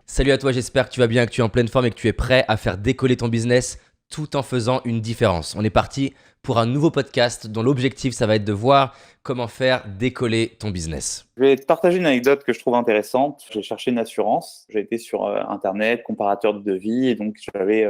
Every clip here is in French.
Salut à toi, j'espère que tu vas bien, que tu es en pleine forme et que tu es prêt à faire décoller ton business tout en faisant une différence. On est parti pour un nouveau podcast dont l'objectif, ça va être de voir comment faire décoller ton business. Je vais te partager une anecdote que je trouve intéressante. J'ai cherché une assurance. J'ai été sur Internet, comparateur de devis, et donc j'avais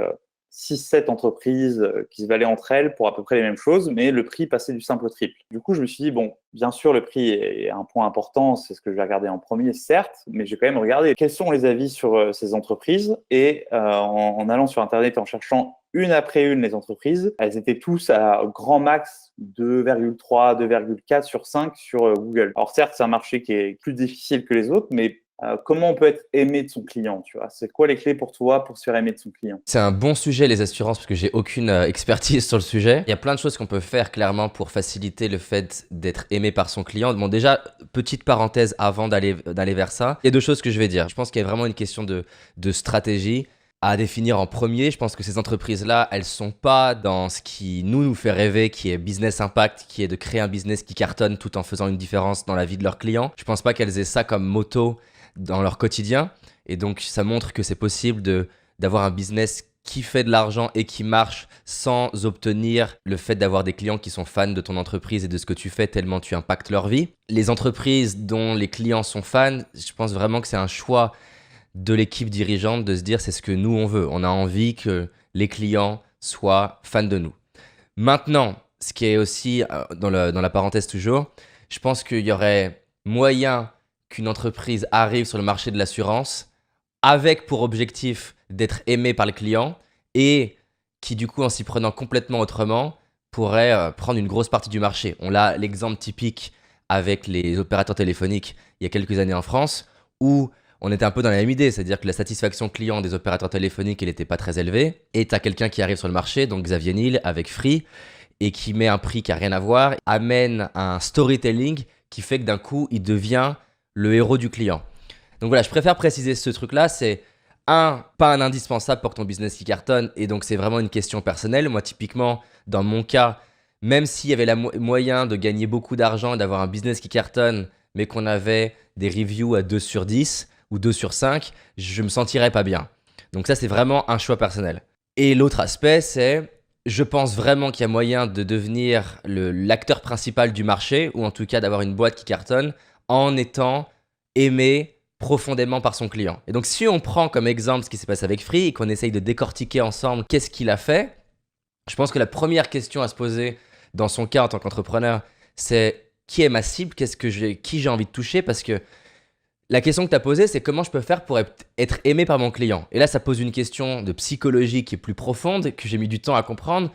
6-7 entreprises qui se valaient entre elles pour à peu près les mêmes choses, mais le prix passait du simple au triple. Du coup, je me suis dit, bon, bien sûr, le prix est un point important, c'est ce que je vais regarder en premier, certes, mais j'ai quand même regardé quels sont les avis sur ces entreprises. Et en allant sur Internet, en cherchant une après une les entreprises, elles étaient tous à grand max 2,3, 2,4 sur 5 sur Google. Alors certes, c'est un marché qui est plus difficile que les autres, mais comment on peut être aimé de son client, tu vois? C'est quoi les clés pour toi pour se faire aimer de son client? C'est un bon sujet, les assurances, parce que j'ai aucune expertise sur le sujet. Il y a plein de choses qu'on peut faire clairement pour faciliter le fait d'être aimé par son client. Bon, déjà, petite parenthèse avant d'aller vers ça. Il y a deux choses que je vais dire. Je pense qu'il y a vraiment une question de stratégie à définir en premier. Je pense que ces entreprises-là, elles sont pas dans ce qui nous fait rêver, qui est business impact, qui est de créer un business qui cartonne tout en faisant une différence dans la vie de leurs clients. Je pense pas qu'elles aient ça comme motto dans leur quotidien. Et donc, ça montre que c'est possible d'avoir un business qui fait de l'argent et qui marche sans obtenir le fait d'avoir des clients qui sont fans de ton entreprise et de ce que tu fais tellement tu impactes leur vie. Les entreprises dont les clients sont fans, je pense vraiment que c'est un choix de l'équipe dirigeante de se dire c'est ce que nous on veut. On a envie que les clients soient fans de nous. Maintenant, ce qui est aussi dans la parenthèse toujours, je pense qu'il y aurait moyen qu'une entreprise arrive sur le marché de l'assurance avec pour objectif d'être aimé par le client et qui du coup en s'y prenant complètement autrement pourrait prendre une grosse partie du marché. On a l'exemple typique avec les opérateurs téléphoniques il y a quelques années en France où on était un peu dans la même idée, c'est-à-dire que la satisfaction client des opérateurs téléphoniques elle n'était pas très élevée et tu as quelqu'un qui arrive sur le marché, donc Xavier Niel avec Free et qui met un prix qui n'a rien à voir, amène un storytelling qui fait que d'un coup il devient le héros du client. Donc voilà, je préfère préciser ce truc-là, c'est pas un indispensable pour que ton business qui cartonne, et donc c'est vraiment une question personnelle. Moi, typiquement, dans mon cas, même s'il y avait moyen de gagner beaucoup d'argent et d'avoir un business qui cartonne, mais qu'on avait des reviews à 2 sur 10 ou 2 sur 5, je me sentirais pas bien. Donc ça, c'est vraiment un choix personnel. Et l'autre aspect, c'est je pense vraiment qu'il y a moyen de devenir l'acteur principal du marché, ou en tout cas d'avoir une boîte qui cartonne, en étant aimé profondément par son client. Et donc, si on prend comme exemple ce qui s'est passé avec Free et qu'on essaye de décortiquer ensemble qu'est-ce qu'il a fait, je pense que la première question à se poser dans son cas en tant qu'entrepreneur, c'est qui est ma cible, qui j'ai envie de toucher, parce que la question que tu as posée, c'est comment je peux faire pour être aimé par mon client. Et là, ça pose une question de psychologie qui est plus profonde, que j'ai mis du temps à comprendre.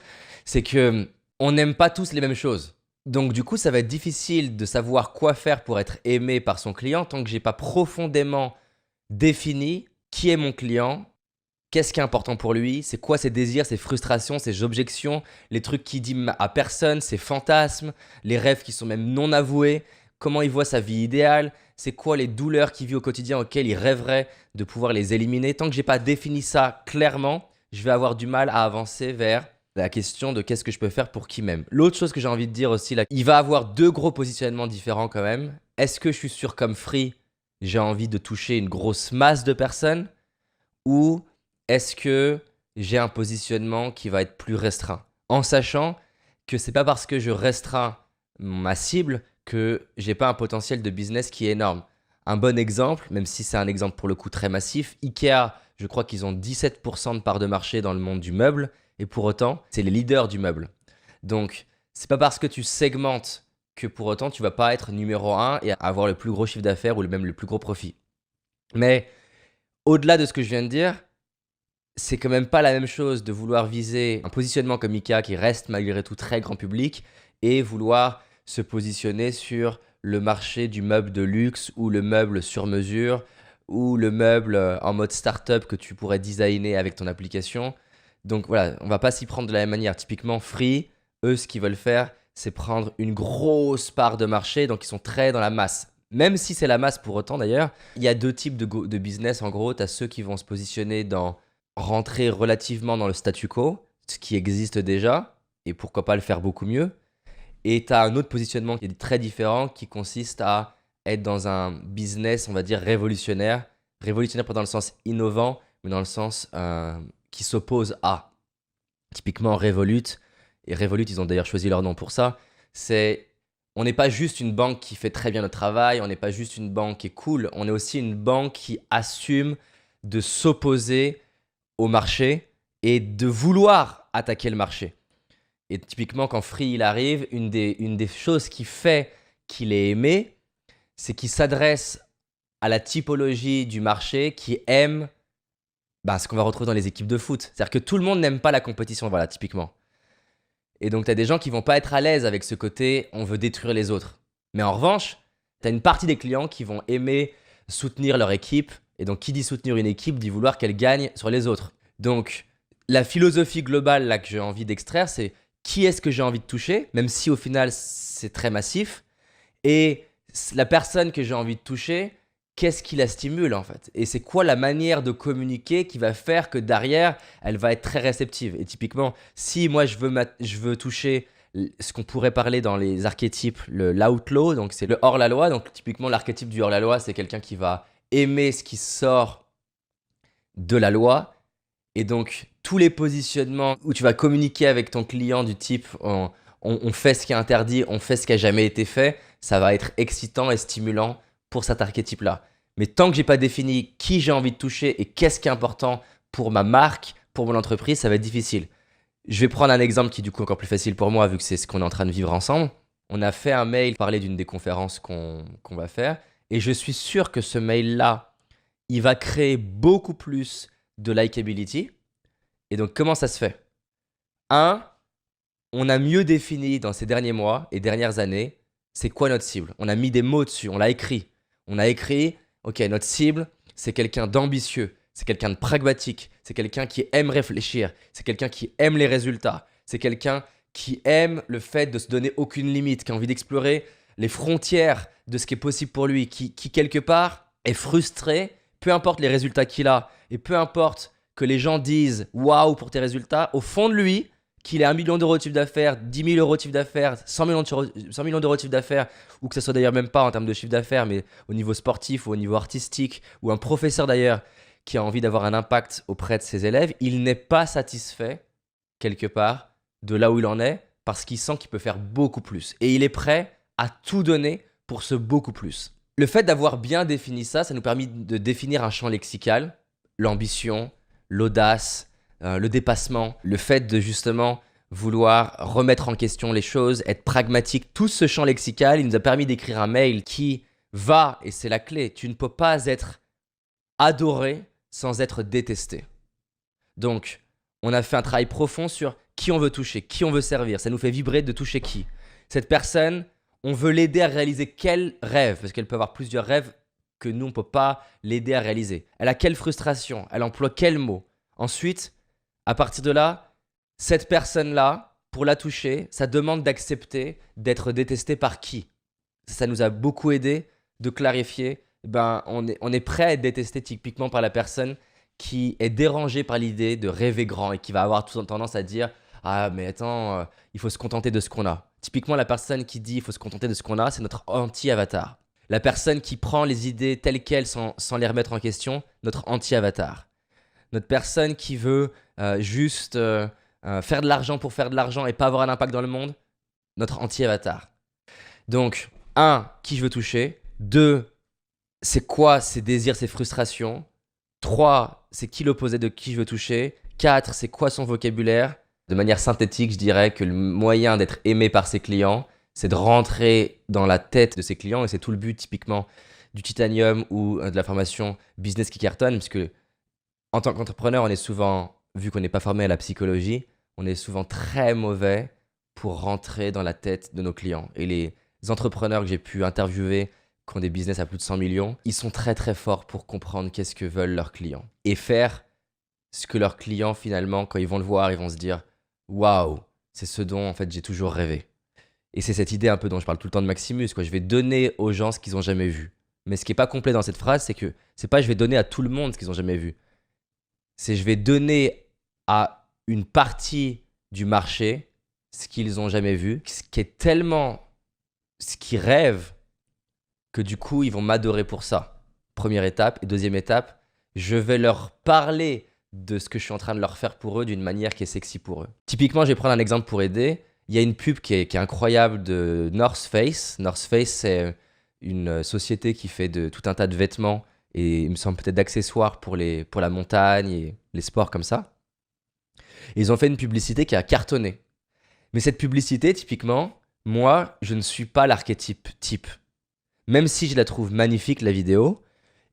C'est que on n'aime pas tous les mêmes choses. Donc du coup, ça va être difficile de savoir quoi faire pour être aimé par son client tant que j'ai pas profondément défini qui est mon client, qu'est-ce qui est important pour lui, c'est quoi ses désirs, ses frustrations, ses objections, les trucs qu'il dit à personne, ses fantasmes, les rêves qui sont même non avoués, comment il voit sa vie idéale, c'est quoi les douleurs qu'il vit au quotidien auxquelles il rêverait de pouvoir les éliminer. Tant que j'ai pas défini ça clairement, je vais avoir du mal à avancer vers la question de qu'est-ce que je peux faire pour qui m'aime. L'autre chose que j'ai envie de dire aussi, là, il va avoir deux gros positionnements différents quand même. Est-ce que je suis sûr comme Free, j'ai envie de toucher une grosse masse de personnes, ou est-ce que j'ai un positionnement qui va être plus restreint, en sachant que c'est pas parce que je restreins ma cible que j'ai pas un potentiel de business qui est énorme. Un bon exemple, même si c'est un exemple pour le coup très massif, Ikea, je crois qu'ils ont 17% de part de marché dans le monde du meuble, et pour autant, c'est les leaders du meuble. Donc, c'est pas parce que tu segmentes que pour autant tu vas pas être numéro 1 et avoir le plus gros chiffre d'affaires ou même le plus gros profit. Mais au-delà de ce que je viens de dire, c'est quand même pas la même chose de vouloir viser un positionnement comme Ikea qui reste malgré tout très grand public et vouloir se positionner sur le marché du meuble de luxe ou le meuble sur mesure ou le meuble en mode startup que tu pourrais designer avec ton application. Donc voilà, on va pas s'y prendre de la même manière. Typiquement Free, eux ce qu'ils veulent faire, c'est prendre une grosse part de marché, donc ils sont très dans la masse. Même si c'est la masse pour autant d'ailleurs, il y a deux types de business en gros. Tu as ceux qui vont se positionner dans rentrer relativement dans le statu quo, ce qui existe déjà, et pourquoi pas le faire beaucoup mieux. Et tu as un autre positionnement qui est très différent, qui consiste à être dans un business, on va dire, révolutionnaire, Révolutionnaire pas dans le sens innovant, mais dans le sens qui s'oppose à. Typiquement Revolut, et Revolut, ils ont d'ailleurs choisi leur nom pour ça, on n'est pas juste une banque qui fait très bien le travail, on n'est pas juste une banque qui est cool, on est aussi une banque qui assume de s'opposer au marché et de vouloir attaquer le marché. Et typiquement, quand Free il arrive, une des choses qui fait qu'il est aimé, c'est qu'il s'adresse à la typologie du marché qui aime ce qu'on va retrouver dans les équipes de foot. C'est-à-dire que tout le monde n'aime pas la compétition, voilà, typiquement. Et donc, tu as des gens qui vont pas être à l'aise avec ce côté « on veut détruire les autres ». Mais en revanche, tu as une partie des clients qui vont aimer soutenir leur équipe. Et donc, qui dit soutenir une équipe dit vouloir qu'elle gagne sur les autres. Donc, la philosophie globale là, que j'ai envie d'extraire, c'est qui est-ce que j'ai envie de toucher, même si au final, c'est très massif. Et la personne que j'ai envie de toucher, qu'est-ce qui la stimule en fait? Et c'est quoi la manière de communiquer qui va faire que derrière, elle va être très réceptive? Et typiquement, si moi je veux toucher ce qu'on pourrait parler dans les archétypes, l'outlaw, donc c'est le hors-la-loi. Donc typiquement, l'archétype du hors-la-loi, c'est quelqu'un qui va aimer ce qui sort de la loi. Et donc, tous les positionnements où tu vas communiquer avec ton client du type on fait ce qui est interdit, on fait ce qui n'a jamais été fait, ça va être excitant et stimulant pour cet archétype-là. Mais tant que j'ai pas défini qui j'ai envie de toucher et qu'est-ce qui est important pour ma marque, pour mon entreprise, ça va être difficile. Je vais prendre un exemple qui est du coup encore plus facile pour moi vu que c'est ce qu'on est en train de vivre ensemble. On a fait un mail pour parler d'une des conférences qu'on va faire et je suis sûr que ce mail-là, il va créer beaucoup plus de likability. Et donc, comment ça se fait? On a mieux défini dans ces derniers mois et dernières années, c'est quoi notre cible? On a mis des mots dessus, on l'a écrit. On a écrit, ok, notre cible, c'est quelqu'un d'ambitieux, c'est quelqu'un de pragmatique, c'est quelqu'un qui aime réfléchir, c'est quelqu'un qui aime les résultats, c'est quelqu'un qui aime le fait de se donner aucune limite, qui a envie d'explorer les frontières de ce qui est possible pour lui, qui quelque part est frustré, peu importe les résultats qu'il a, et peu importe que les gens disent « waouh » pour tes résultats, au fond de lui, qu'il ait 1 million d'euros de chiffre d'affaires, 10 000 euros de chiffre d'affaires, 100 millions d'euros de chiffre d'affaires, ou que ce soit d'ailleurs même pas en termes de chiffre d'affaires, mais au niveau sportif ou au niveau artistique, ou un professeur d'ailleurs qui a envie d'avoir un impact auprès de ses élèves, il n'est pas satisfait, quelque part, de là où il en est, parce qu'il sent qu'il peut faire beaucoup plus. Et il est prêt à tout donner pour ce beaucoup plus. Le fait d'avoir bien défini ça, ça nous permet de définir un champ lexical, l'ambition, l'audace, le dépassement, le fait de justement vouloir remettre en question les choses, être pragmatique. Tout ce champ lexical, il nous a permis d'écrire un mail qui va, et c'est la clé, tu ne peux pas être adoré sans être détesté. Donc, on a fait un travail profond sur qui on veut toucher, qui on veut servir. Ça nous fait vibrer de toucher qui. Cette personne, on veut l'aider à réaliser quel rêve, parce qu'elle peut avoir plusieurs rêves que nous, on ne peut pas l'aider à réaliser. Elle a quelle frustration, elle emploie quel mot. Ensuite, à partir de là, cette personne-là, pour la toucher, ça demande d'accepter d'être détesté par qui? Ça nous a beaucoup aidé de clarifier. On est prêt à être détesté typiquement par la personne qui est dérangée par l'idée de rêver grand et qui va avoir tout tendance à dire « Ah, mais attends, il faut se contenter de ce qu'on a. » Typiquement, la personne qui dit « il faut se contenter de ce qu'on a », c'est notre anti-avatar. La personne qui prend les idées telles quelles sans les remettre en question, notre anti-avatar. Notre personne qui veut juste faire de l'argent pour faire de l'argent et pas avoir un impact dans le monde, notre anti-avatar. Donc, 1, qui je veux toucher. 2, c'est quoi ses désirs, ses frustrations. 3, c'est qui l'opposé de qui je veux toucher. 4, c'est quoi son vocabulaire. De manière synthétique, je dirais que le moyen d'être aimé par ses clients, c'est de rentrer dans la tête de ses clients et c'est tout le but typiquement du Titanium ou de la formation Business qui cartonne, parce que en tant qu'entrepreneur, on est souvent, vu qu'on n'est pas formé à la psychologie, on est souvent très mauvais pour rentrer dans la tête de nos clients. Et les entrepreneurs que j'ai pu interviewer qui ont des business à plus de 100 millions, ils sont très très forts pour comprendre qu'est-ce que veulent leurs clients et faire ce que leurs clients finalement, quand ils vont le voir, ils vont se dire « Waouh, c'est ce dont en fait j'ai toujours rêvé ». Et c'est cette idée un peu dont je parle tout le temps de Maximus, quoi. Je vais donner aux gens ce qu'ils n'ont jamais vu. Mais ce qui n'est pas complet dans cette phrase, c'est que c'est pas je vais donner à tout le monde ce qu'ils n'ont jamais vu. C'est je vais donner à une partie du marché ce qu'ils n'ont jamais vu, ce qui est tellement ce qu'ils rêvent que du coup, ils vont m'adorer pour ça. Première étape. Et deuxième étape, je vais leur parler de ce que je suis en train de leur faire pour eux d'une manière qui est sexy pour eux. Typiquement, je vais prendre un exemple pour aider. Il y a une pub qui est incroyable de North Face. North Face, c'est une société qui fait tout un tas de vêtements et il me semble peut-être d'accessoires pour la montagne et les sports comme ça. Et ils ont fait une publicité qui a cartonné. Mais cette publicité, typiquement, moi, je ne suis pas l'archétype type. Même si je la trouve magnifique, la vidéo,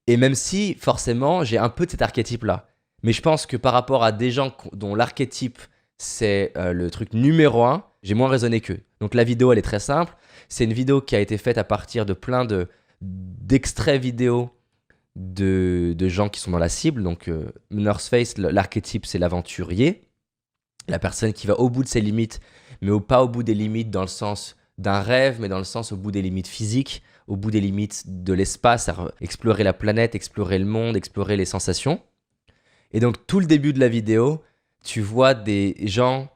et même si, forcément, j'ai un peu de cet archétype-là. Mais je pense que par rapport à des gens dont l'archétype, c'est le truc numéro 1, j'ai moins raisonné qu'eux. Donc la vidéo, elle est très simple. C'est une vidéo qui a été faite à partir de plein d'extraits vidéo de gens qui sont dans la cible. Donc North Face, l'archétype, c'est l'aventurier. La personne qui va au bout de ses limites, mais pas au bout des limites dans le sens d'un rêve, mais dans le sens au bout des limites physiques, au bout des limites de l'espace, explorer la planète, explorer le monde, explorer les sensations. Et donc tout le début de la vidéo, tu vois des gens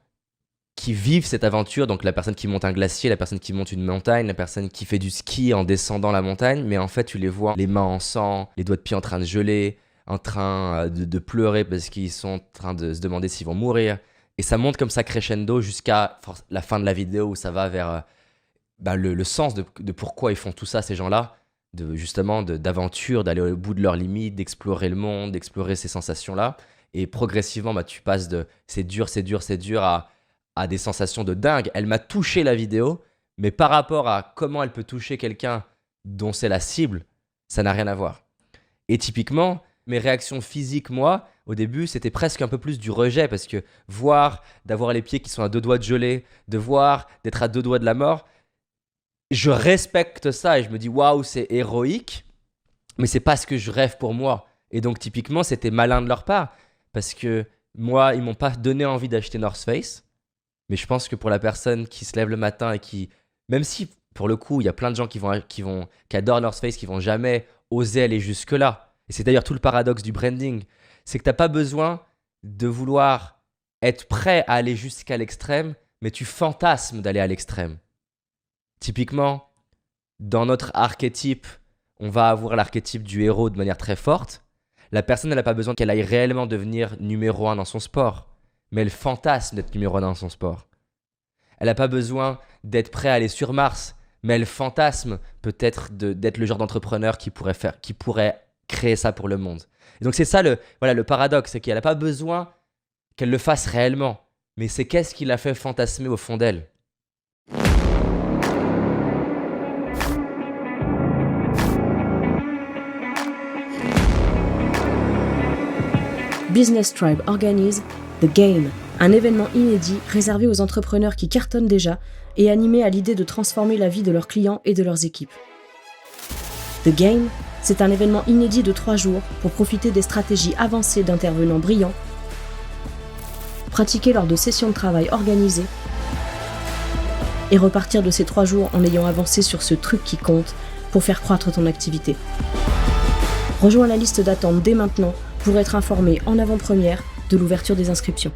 qui vivent cette aventure, donc la personne qui monte un glacier, la personne qui monte une montagne, la personne qui fait du ski en descendant la montagne, mais en fait tu les vois les mains en sang, les doigts de pied en train de geler, en train de pleurer parce qu'ils sont en train de se demander s'ils vont mourir. Et ça monte comme ça crescendo jusqu'à la fin de la vidéo où ça va vers le sens de pourquoi ils font tout ça, ces gens-là, justement d'aventure, d'aller au bout de leurs limites, d'explorer le monde, d'explorer ces sensations-là. Et progressivement, tu passes de c'est dur à des sensations de dingue. Elle m'a touché la vidéo, mais par rapport à comment elle peut toucher quelqu'un dont c'est la cible, ça n'a rien à voir. Et typiquement, mes réactions physiques, moi, au début, c'était presque un peu plus du rejet parce que d'avoir les pieds qui sont à 2 doigts de geler, d'être à 2 doigts de la mort, je respecte ça et je me dis waouh, c'est héroïque, mais c'est pas ce que je rêve pour moi. Et donc, typiquement, c'était malin de leur part parce que moi, ils m'ont pas donné envie d'acheter North Face, mais je pense que pour la personne qui se lève le matin et qui, même si pour le coup, il y a plein de gens qui adorent North Face, qui vont jamais oser aller jusque-là. Et c'est d'ailleurs tout le paradoxe du branding. C'est que tu n'as pas besoin de vouloir être prêt à aller jusqu'à l'extrême, mais tu fantasmes d'aller à l'extrême. Typiquement, dans notre archétype, on va avoir l'archétype du héros de manière très forte. La personne, elle n'a pas besoin qu'elle aille réellement devenir numéro 1 dans son sport, mais elle fantasme d'être numéro 1 dans son sport. Elle n'a pas besoin d'être prêt à aller sur Mars, mais elle fantasme peut-être d'être le genre d'entrepreneur qui pourrait créer ça pour le monde. Et donc c'est ça le paradoxe, c'est qu'elle n'a pas besoin qu'elle le fasse réellement, mais c'est qu'est-ce qui l'a fait fantasmer au fond d'elle. Business Tribe organise The Game, un événement inédit réservé aux entrepreneurs qui cartonnent déjà et animés à l'idée de transformer la vie de leurs clients et de leurs équipes. The Game, c'est un événement inédit de 3 jours pour profiter des stratégies avancées d'intervenants brillants, pratiquer lors de sessions de travail organisées et repartir de ces 3 jours en ayant avancé sur ce truc qui compte pour faire croître ton activité. Rejoins la liste d'attente dès maintenant pour être informé en avant-première de l'ouverture des inscriptions.